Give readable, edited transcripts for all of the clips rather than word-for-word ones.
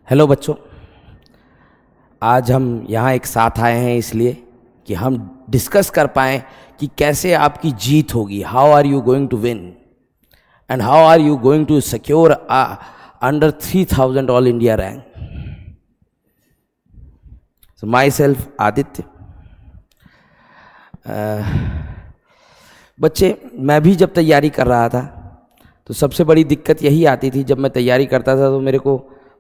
Hello बच्चों, आज हम यहाँ एक साथ आए हैं इसलिए कि हम डिस्कस कर पाएँ कि कैसे आपकी जीत होगी। How are you going to win and how are you going to secure under 3000 all India rank. So myself Aditya. बच्चे, मैं भी जब तैयारी कर रहा था तो सबसे बड़ी दिक्कत यही आती थी। जब मैं तैयारी करता था तो मेरे को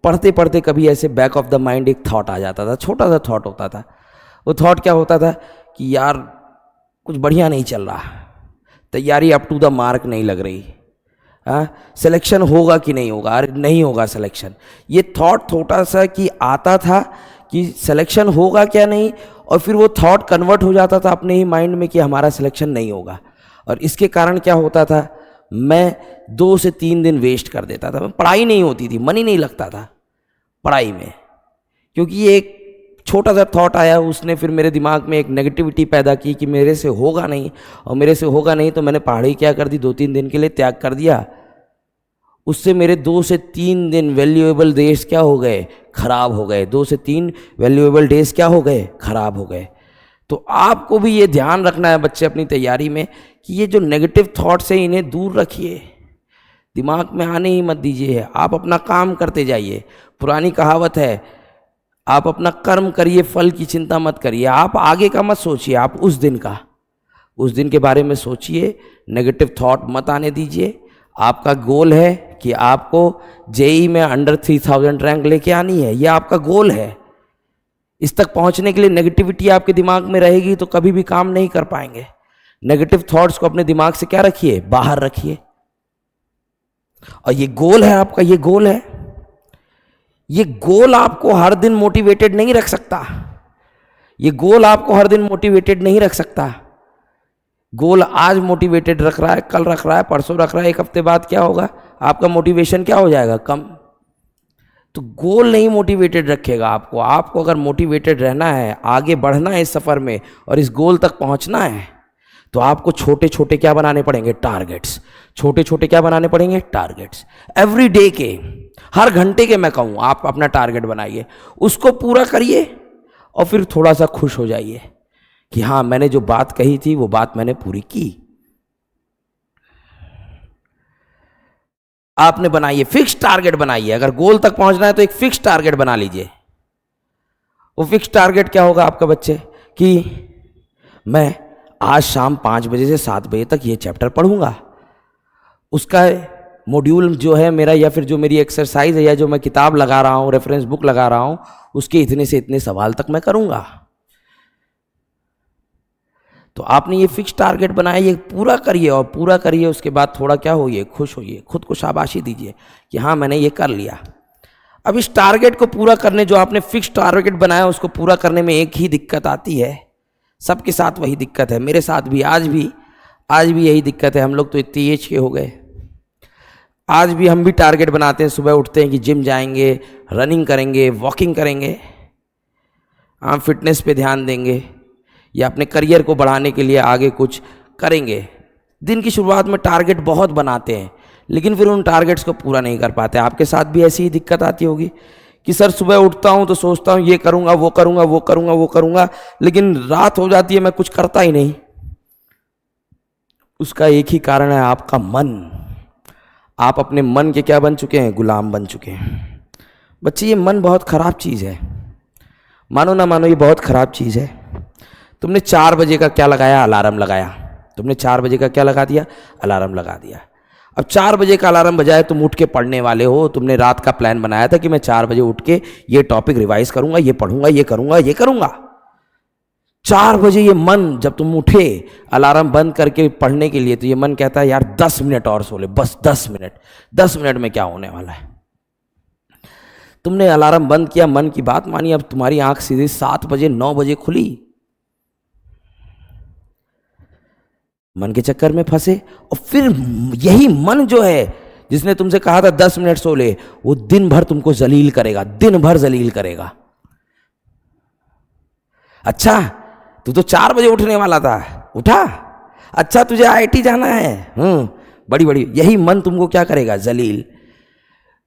पढ़ते पढ़ते कभी ऐसे बैक ऑफ द माइंड एक थॉट आ जाता था, छोटा सा थॉट होता था। वो थॉट क्या होता था कि यार कुछ बढ़िया नहीं चल रहा, तैयारी अप टू द मार्क नहीं लग रही, सिलेक्शन होगा कि नहीं होगा, अरे नहीं होगा सिलेक्शन। ये थॉट छोटा सा कि आता था कि सिलेक्शन होगा क्या नहीं, और फिर वो थॉट कन्वर्ट हो जाता था अपने ही माइंड में कि हमारा सिलेक्शन नहीं होगा। और इसके कारण क्या होता था, मैं 2 से 3 दिन वेस्ट कर देता था। पढ़ाई नहीं होती थी, मन ही नहीं लगता था पढ़ाई में, क्योंकि ये एक छोटा सा थॉट आया, उसने फिर मेरे दिमाग में एक नेगेटिविटी पैदा की कि मेरे से होगा नहीं, और मेरे से होगा नहीं तो मैंने पढ़ाई क्या कर दी, 2-3 दिन के लिए त्याग कर दिया। उससे मेरे 2 से 3 दिन वैल्यूएबल डेज क्या हो गए, खराब हो गए। 2 से 3 वैल्यूएबल डेज क्या हो गए, खराब हो गए। तो आपको भी ये ध्यान रखना है बच्चे अपनी तैयारी में कि ये जो नेगेटिव थॉट्स हैं इन्हें दूर रखिए, दिमाग में आने ही मत दीजिए। आप अपना काम करते जाइए। पुरानी कहावत है, आप अपना कर्म करिए, फल की चिंता मत करिए। आप आगे का मत सोचिए, आप उस दिन के बारे में सोचिए। नेगेटिव थॉट मत आने दीजिए। आपका गोल है कि आपको जेई में अंडर 3000 रैंक लेके आनी है, ये आपका गोल है। इस तक पहुंचने के लिए नेगेटिविटी आपके दिमाग में रहेगी तो कभी भी काम नहीं कर पाएंगे। नेगेटिव थॉट्स को अपने दिमाग से क्या रखिए, बाहर रखिए। और ये गोल है आपका, ये गोल है। ये गोल आपको हर दिन मोटिवेटेड नहीं रख सकता। ये गोल आपको हर दिन मोटिवेटेड नहीं रख सकता। गोल आज मोटिवेटेड रख रहा है, कल रख रहा है, परसों रख रहा है, 1 हफ्ते बाद क्या होगा, आपका मोटिवेशन क्या हो जाएगा, कम। तो गोल नहीं मोटिवेटेड रखेगा आपको। आपको अगर मोटिवेटेड रहना है, आगे बढ़ना है इस सफ़र में और इस गोल तक पहुंचना है, तो आपको छोटे छोटे क्या बनाने पड़ेंगे, टारगेट्स। छोटे छोटे क्या बनाने पड़ेंगे, टारगेट्स। एवरी डे के, हर घंटे के मैं कहूँ, आप अपना टारगेट बनाइए, उसको पूरा करिए और फिर थोड़ा सा खुश हो जाइए कि हाँ, मैंने जो बात कही थी वो बात मैंने पूरी की। आपने बनाइए, फिक्स टारगेट बनाइए। अगर गोल तक पहुंचना है तो एक फिक्स टारगेट बना लीजिए। वो फिक्स टारगेट क्या होगा आपका बच्चे, कि मैं आज शाम 5 बजे से 7 बजे तक ये चैप्टर पढ़ूंगा। उसका मॉड्यूल जो है मेरा, या फिर जो मेरी एक्सरसाइज है, या जो मैं किताब लगा रहा हूँ, रेफरेंस बुक लगा रहा हूँ, उसके इतने से इतने सवाल तक मैं करूंगा। तो आपने ये फिक्स टारगेट बनाया, ये पूरा करिए, और पूरा करिए उसके बाद थोड़ा क्या होइए, खुश होइए, खुद को शाबाशी दीजिए कि हाँ, मैंने ये कर लिया। अब इस टारगेट को पूरा करने, जो आपने फिक्स टारगेट बनाया, उसको पूरा करने में एक ही दिक्कत आती है। सबके साथ वही दिक्कत है, मेरे साथ भी आज भी यही दिक्कत है। हम लोग तो इतनी एज के हो गए, आज भी हम भी टारगेट बनाते हैं। सुबह उठते हैं कि जिम जाएंगे, रनिंग करेंगे, वॉकिंग करेंगे, हम फिटनेस पे ध्यान देंगे, या अपने करियर को बढ़ाने के लिए आगे कुछ करेंगे। दिन की शुरुआत में टारगेट बहुत बनाते हैं, लेकिन फिर उन टारगेट्स को पूरा नहीं कर पाते। आपके साथ भी ऐसी ही दिक्कत आती होगी कि सर सुबह उठता हूं तो सोचता हूं ये करूंगा, वो करूंगा, वो करूंगा, वो करूंगा, लेकिन रात हो जाती है, मैं कुछ करता ही नहीं। उसका एक ही कारण है, आपका मन। आप अपने मन के क्या बन चुके हैं, गुलाम बन चुके हैं। बच्चे, ये मन बहुत खराब चीज़ है, मानो ना मानो, ये बहुत खराब चीज़ है। तुमने 4 बजे का क्या लगाया, अलार्म लगाया। तुमने 4 बजे का क्या लगा दिया, अलार्म लगा दिया। अब 4 बजे का अलार्म बजाए, तुम उठ के पढ़ने वाले हो। तुमने रात का प्लान बनाया था कि मैं 4 बजे उठ के ये टॉपिक रिवाइज करूंगा, ये पढ़ूंगा, ये करूंगा, ये करूंगा। 4 बजे ये मन, जब तुम उठे अलार्म बंद करके पढ़ने के लिए, तो ये मन कहता है यार 10 मिनट और सो ले, बस 10 मिनट। 10 मिनट में क्या होने वाला है। तुमने अलार्म बंद किया, मन की बात मानी, अब तुम्हारी आंख सीधे 7 बजे 9 बजे खुली। मन के चक्कर में फंसे, और फिर यही मन जो है जिसने तुमसे कहा था 10 मिनट सो ले, वो दिन भर तुमको जलील करेगा, दिन भर जलील करेगा। अच्छा, तू तो 4 बजे उठने वाला था, उठा। अच्छा, तुझे आईआईटी जाना है, बड़ी बड़ी, यही मन तुमको क्या करेगा, जलील।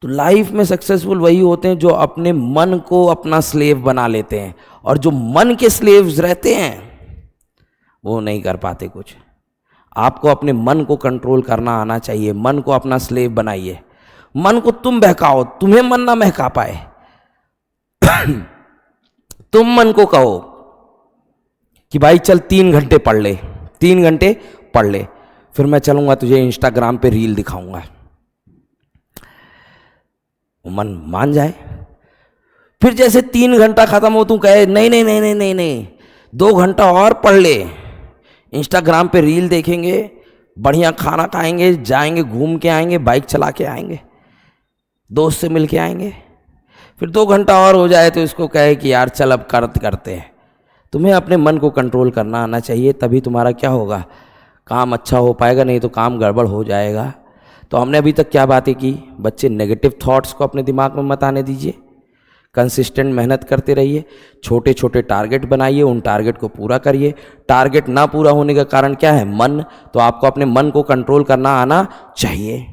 तो लाइफ में सक्सेसफुल वही होते हैं जो अपने मन को अपना स्लेव बना लेते हैं, और जो मन के स्लेव्स रहते हैं वो नहीं कर पाते कुछ। आपको अपने मन को कंट्रोल करना आना चाहिए, मन को अपना स्लेव बनाइए। मन को तुम बहकाओ, तुम्हें मन ना बहका पाए। तुम मन को कहो कि भाई चल 3 घंटे पढ़ ले, 3 घंटे पढ़ ले, फिर मैं चलूंगा तुझे इंस्टाग्राम पे रील दिखाऊंगा। मन मान जाए। फिर जैसे 3 घंटा खत्म हो तू कहे नहीं नहीं नहीं नहीं नहीं नहीं 2 घंटा और पढ़ ले, इंस्टाग्राम पे रील देखेंगे, बढ़िया खाना खाएंगे, जाएंगे घूम के आएंगे, बाइक चला के आएंगे, दोस्त से मिल के आएंगे। फिर 2 घंटा और हो जाए तो इसको कहे कि यार चल अब करते हैं। तुम्हें अपने मन को कंट्रोल करना आना चाहिए, तभी तुम्हारा क्या होगा, काम अच्छा हो पाएगा, नहीं तो काम गड़बड़ हो जाएगा। तो हमने अभी तक क्या बातें की, बच्चे नेगेटिव थॉट्स को अपने दिमाग में मत आने दीजिए, कंसिस्टेंट मेहनत करते रहिए, छोटे छोटे टारगेट बनाइए, उन टारगेट को पूरा करिए। टारगेट ना पूरा होने का कारण क्या है, मन, तो आपको अपने मन को कंट्रोल करना आना चाहिए।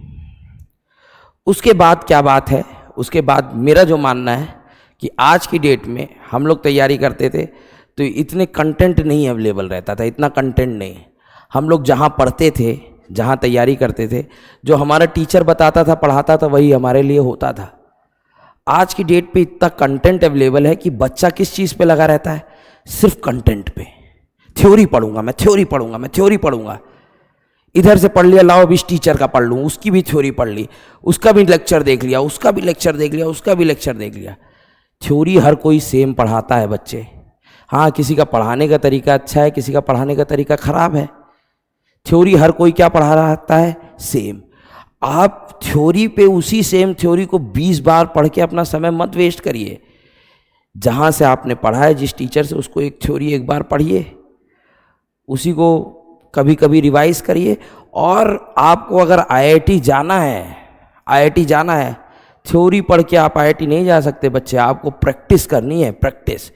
उसके बाद क्या बात है, उसके बाद मेरा जो मानना है कि आज की डेट में हम लोग तैयारी करते थे तो इतने कंटेंट नहीं अवेलेबल रहता था, इतना कंटेंट नहीं। हम लोग जहाँ पढ़ते थे, जहाँ तैयारी करते थे, जो हमारा टीचर बताता था, पढ़ाता था, वही हमारे लिए होता था। आज की डेट पे इतना कंटेंट अवेलेबल है कि बच्चा किस चीज़ पे लगा रहता है, सिर्फ कंटेंट पे। थ्योरी पढ़ूंगा मैं, थ्योरी पढ़ूंगा मैं, थ्योरी पढ़ूंगा। इधर से पढ़ लिया, लाओ अब इस टीचर का पढ़ लूँ, उसकी भी थ्योरी पढ़ ली, उसका भी लेक्चर देख लिया, उसका भी लेक्चर देख लिया, उसका भी लेक्चर देख लिया। थ्योरी हर कोई सेम पढ़ाता है बच्चे। हाँ, किसी का पढ़ाने का तरीका अच्छा है, किसी का पढ़ाने का तरीका खराब है। थ्योरी हर कोई क्या पढ़ा रहा है, सेम। आप थ्योरी पे उसी सेम थ्योरी को 20 बार पढ़ के अपना समय मत वेस्ट करिए। जहाँ से आपने पढ़ा है, जिस टीचर से, उसको एक थ्योरी एक बार पढ़िए, उसी को कभी कभी रिवाइज करिए। और आपको अगर आईआईटी जाना है, आईआईटी जाना है, थ्योरी पढ़ के आप आईआईटी नहीं जा सकते बच्चे, आपको प्रैक्टिस करनी है, प्रैक्टिस।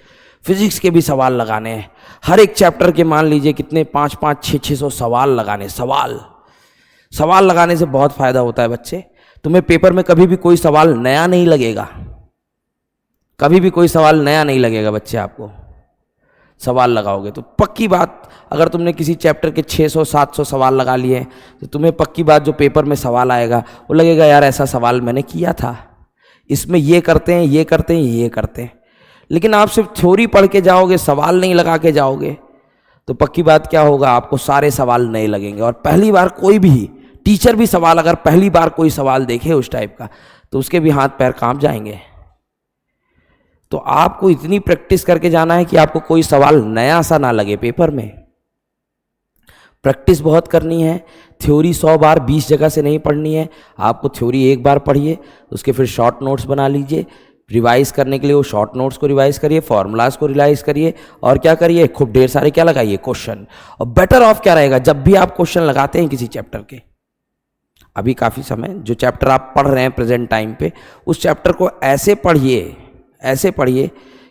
फिजिक्स के भी सवाल लगाने हैं, हर एक चैप्टर के मान लीजिए कितने 500, 600 सवाल लगाने। सवाल लगाने से बहुत फायदा होता है बच्चे। तुम्हें पेपर में कभी भी कोई सवाल नया नहीं लगेगा, कभी भी कोई सवाल नया नहीं लगेगा बच्चे। आपको सवाल लगाओगे तो पक्की बात, अगर तुमने किसी चैप्टर के 600-700 सवाल लगा लिए हैं तो तुम्हें पक्की बात जो पेपर में सवाल आएगा वो लगेगा यार ऐसा सवाल मैंने किया था, इसमें ये करते हैं, ये करते हैं, ये करते हैं। लेकिन आप सिर्फ थ्योरी पढ़ के जाओगे, सवाल नहीं लगा के जाओगे, तो पक्की बात क्या होगा, आपको सारे सवाल नए लगेंगे। और पहली बार कोई भी टीचर भी सवाल, अगर पहली बार कोई सवाल देखे उस टाइप का, तो उसके भी हाथ पैर कांप जाएंगे। तो आपको इतनी प्रैक्टिस करके जाना है कि आपको कोई सवाल नया सा ना लगे पेपर में। प्रैक्टिस बहुत करनी है। थ्योरी 100 बार 20 जगह से नहीं पढ़नी है, आपको थ्योरी एक बार पढ़िए, उसके फिर शॉर्ट नोट्स बना लीजिए। रिवाइज करने के लिए वो शॉर्ट नोट्स को रिवाइज करिए, फॉर्मूलाज को रिवाइज करिए, और क्या करिए, खूब ढेर सारे क्या लगाइए, क्वेश्चन। और बेटर ऑफ क्या रहेगा, जब भी आप क्वेश्चन लगाते हैं किसी चैप्टर के, अभी काफ़ी समय जो चैप्टर आप पढ़ रहे हैं प्रेजेंट टाइम पे, उस चैप्टर को ऐसे पढ़िए, ऐसे पढ़िए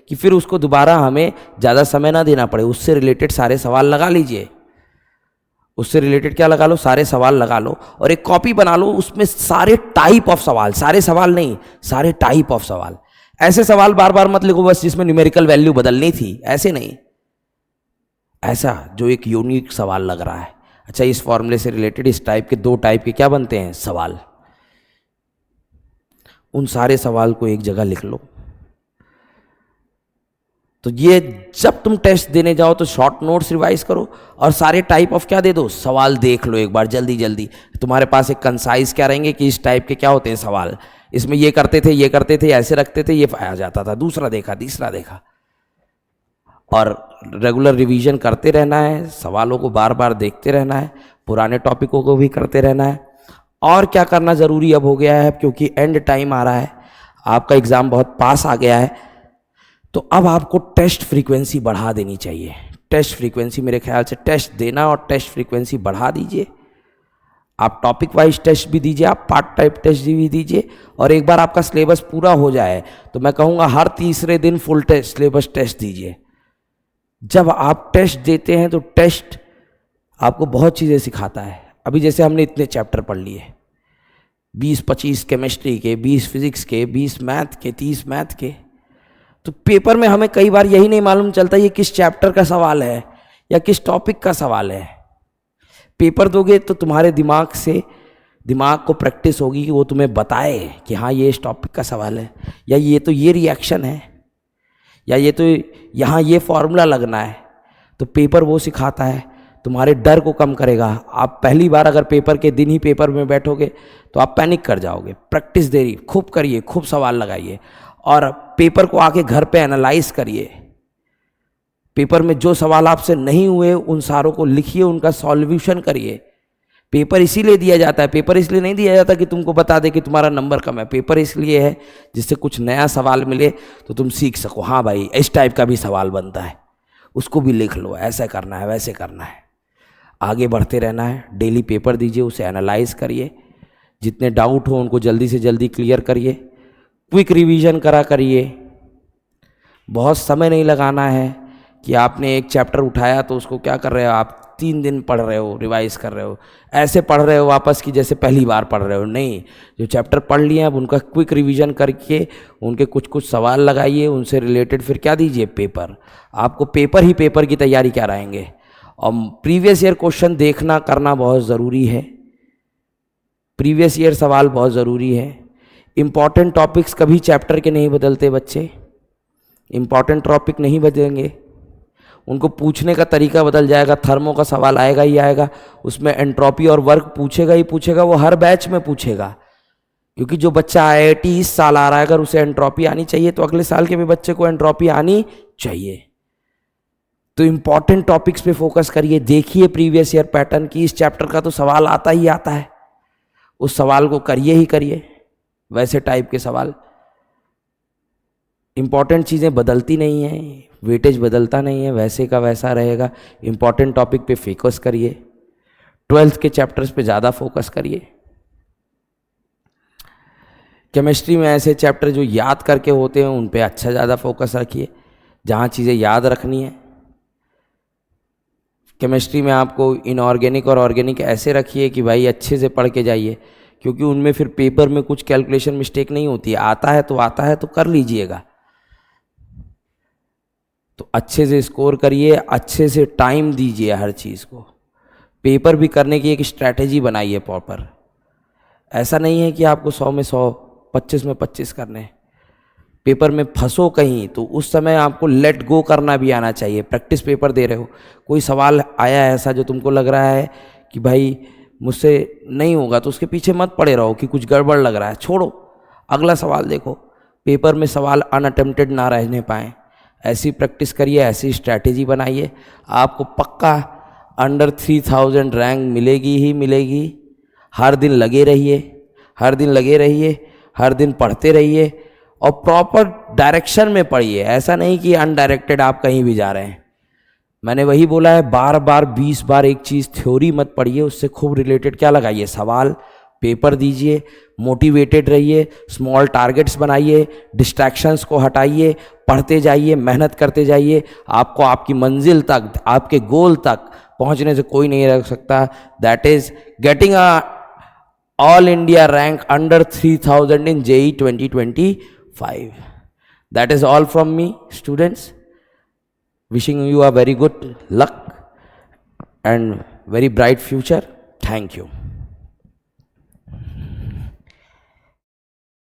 कि फिर उसको दोबारा हमें ज़्यादा समय ना देना पड़े। उससे रिलेटेड सारे सवाल लगा लीजिए, उससे रिलेटेड क्या लगा लो, सारे सवाल लगा लो, और एक कॉपी बना लो, उसमें सारे टाइप ऑफ सवाल, सारे सवाल नहीं, सारे टाइप ऑफ सवाल। ऐसे सवाल बार बार मत लिखो बस जिसमें न्यूमेरिकल वैल्यू बदलनी थी, ऐसे नहीं, ऐसा जो एक यूनिक सवाल लग रहा है। अच्छा, इस फॉर्मूले से रिलेटेड इस टाइप के 2 टाइप के क्या बनते हैं, सवाल। उन सारे सवाल को एक जगह लिख लो। तो ये जब तुम टेस्ट देने जाओ तो शॉर्ट नोट्स रिवाइज करो, और सारे टाइप ऑफ क्या दे दो, सवाल देख लो एक बार जल्दी जल्दी। तुम्हारे पास एक कंसाइज क्या रहेंगे कि इस टाइप के क्या होते हैं सवाल, इसमें ये करते थे, ये करते थे, ऐसे रखते थे, ये आ जाता था, दूसरा देखा, तीसरा देखा। और रेगुलर रिवीजन करते रहना है, सवालों को बार बार देखते रहना है, पुराने टॉपिकों को भी करते रहना है। और क्या करना ज़रूरी अब हो गया है, क्योंकि एंड टाइम आ रहा है, आपका एग्ज़ाम बहुत पास आ गया है, तो अब आपको टेस्ट फ्रीक्वेंसी बढ़ा देनी चाहिए। टेस्ट फ्रीक्वेंसी मेरे ख्याल से टेस्ट देना और टेस्ट फ्रीक्वेंसी बढ़ा दीजिए। आप टॉपिक वाइज टेस्ट भी दीजिए, आप पार्ट टाइप टेस्ट भी दीजिए, और एक बार आपका सिलेबस पूरा हो जाए तो मैं कहूँगा हर तीसरे दिन फुल टेस्ट सिलेबस टेस्ट दीजिए। जब आप टेस्ट देते हैं तो टेस्ट आपको बहुत चीज़ें सिखाता है। अभी जैसे हमने इतने चैप्टर पढ़ लिए, 20-25 केमिस्ट्री के, 20 फिजिक्स के, 20 मैथ के, 30 मैथ के। तो पेपर में हमें कई बार यही नहीं मालूम चलता ये किस चैप्टर का सवाल है या किस टॉपिक का सवाल है। पेपर दोगे तो तुम्हारे दिमाग को प्रैक्टिस होगी कि वो तुम्हें बताए कि हाँ ये इस टॉपिक का सवाल है, या ये तो ये रिएक्शन है, या ये तो यहाँ ये फॉर्मूला लगना है। तो पेपर वो सिखाता है, तुम्हारे डर को कम करेगा। आप पहली बार अगर पेपर के दिन ही पेपर में बैठोगे तो आप पैनिक कर जाओगे। प्रैक्टिस देरी खूब करिए, खूब सवाल लगाइए और पेपर को आके घर पे एनालाइज करिए। पेपर में जो सवाल आपसे नहीं हुए उन सारों को लिखिए, उनका सॉल्यूशन करिए। पेपर इसीलिए दिया जाता है, पेपर इसलिए नहीं दिया जाता कि तुमको बता दे कि तुम्हारा नंबर कम है। पेपर इसलिए है जिससे कुछ नया सवाल मिले तो तुम सीख सको, हाँ भाई इस टाइप का भी सवाल बनता है, उसको भी लिख लो, ऐसा करना है वैसे करना है। आगे बढ़ते रहना है। डेली पेपर दीजिए, उसे एनालाइज करिए, जितने डाउट हो उनको जल्दी से जल्दी क्लियर करिए, क्विक रिवीजन करिए। बहुत समय नहीं लगाना है कि आपने एक चैप्टर उठाया तो उसको क्या कर रहे हो आप 3 दिन पढ़ रहे हो, रिवाइज कर रहे हो, ऐसे पढ़ रहे हो वापस कि जैसे पहली बार पढ़ रहे हो। नहीं, जो चैप्टर पढ़ लिए अब उनका क्विक रिवीजन करके उनके कुछ कुछ सवाल लगाइए, उनसे रिलेटेड फिर क्या दीजिए पेपर। आपको पेपर की तैयारी क्या रहेंगे। और प्रीवियस ईयर क्वेश्चन देखना करना बहुत ज़रूरी है, प्रीवियस ईयर सवाल बहुत ज़रूरी है। इम्पॉर्टेंट टॉपिक्स कभी चैप्टर के नहीं बदलते बच्चे, इम्पॉर्टेंट टॉपिक नहीं बदलेंगे, उनको पूछने का तरीका बदल जाएगा। थर्मो का सवाल आएगा ही आएगा, उसमें एंट्रोपी और वर्क पूछेगा ही पूछेगा, वो हर बैच में पूछेगा। क्योंकि जो बच्चा IIT इस साल आ रहा है अगर उसे एंट्रोपी आनी चाहिए तो अगले साल के भी बच्चे को एंट्रोपी आनी चाहिए। तो इम्पॉर्टेंट टॉपिक्स पे फोकस करिए, देखिए प्रीवियस ईयर पैटर्न की इस चैप्टर का तो सवाल आता ही आता है, उस सवाल को करिए ही करिए, वैसे टाइप के सवाल। इम्पॉर्टेंट चीज़ें बदलती नहीं हैं, वेटेज बदलता नहीं है, वैसे का वैसा रहेगा। इम्पॉर्टेंट टॉपिक पे फोकस करिए, 12th के चैप्टर्स पे ज़्यादा फोकस करिए। केमिस्ट्री में ऐसे चैप्टर जो याद करके होते हैं उन पे अच्छा ज़्यादा फोकस रखिए, जहाँ चीज़ें याद रखनी है। केमिस्ट्री में आपको इनऑर्गेनिक और ऑर्गेनिक ऐसे रखिए कि भाई अच्छे से पढ़ के जाइए, क्योंकि उनमें फिर पेपर में कुछ कैलकुलेशन मिस्टेक नहीं होती है। आता है तो कर लीजिएगा। तो अच्छे से स्कोर करिए, अच्छे से टाइम दीजिए हर चीज़ को। पेपर भी करने की एक स्ट्रैटेजी बनाइए प्रॉपर। ऐसा नहीं है कि आपको 100 में 100, 25 में 25 करने हैं। पेपर में फंसो कहीं तो उस समय आपको लेट गो करना भी आना चाहिए। प्रैक्टिस पेपर दे रहे हो, कोई सवाल आया ऐसा जो तुमको लग रहा है कि भाई मुझसे नहीं होगा, तो उसके पीछे मत पड़े रहो कि कुछ गड़बड़ लग रहा है, छोड़ो, अगला सवाल देखो। पेपर में सवाल अनअटेम्प्टेड ना रहने पाएँ, ऐसी प्रैक्टिस करिए, ऐसी स्ट्रैटेजी बनाइए। आपको पक्का अंडर 3000 रैंक मिलेगी ही मिलेगी। हर दिन लगे रहिए, हर दिन पढ़ते रहिए और प्रॉपर डायरेक्शन में पढ़िए। ऐसा नहीं कि अनडायरेक्टेड आप कहीं भी जा रहे हैं। मैंने वही बोला है, बार बार 20 बार एक चीज़ थ्योरी मत पढ़िए, उससे खूब रिलेटेड क्या लगाइए सवाल। पेपर दीजिए, मोटिवेटेड रहिए, स्मॉल टारगेट्स बनाइए, डिस्ट्रैक्शंस को हटाइए, पढ़ते जाइए, मेहनत करते जाइए। आपको आपकी मंजिल तक, आपके गोल तक पहुंचने से कोई नहीं रोक सकता। That is getting a all India rank under 3000 in JEE 2025. That is all from me, students. Wishing you a very good luck and very bright future. Thank you.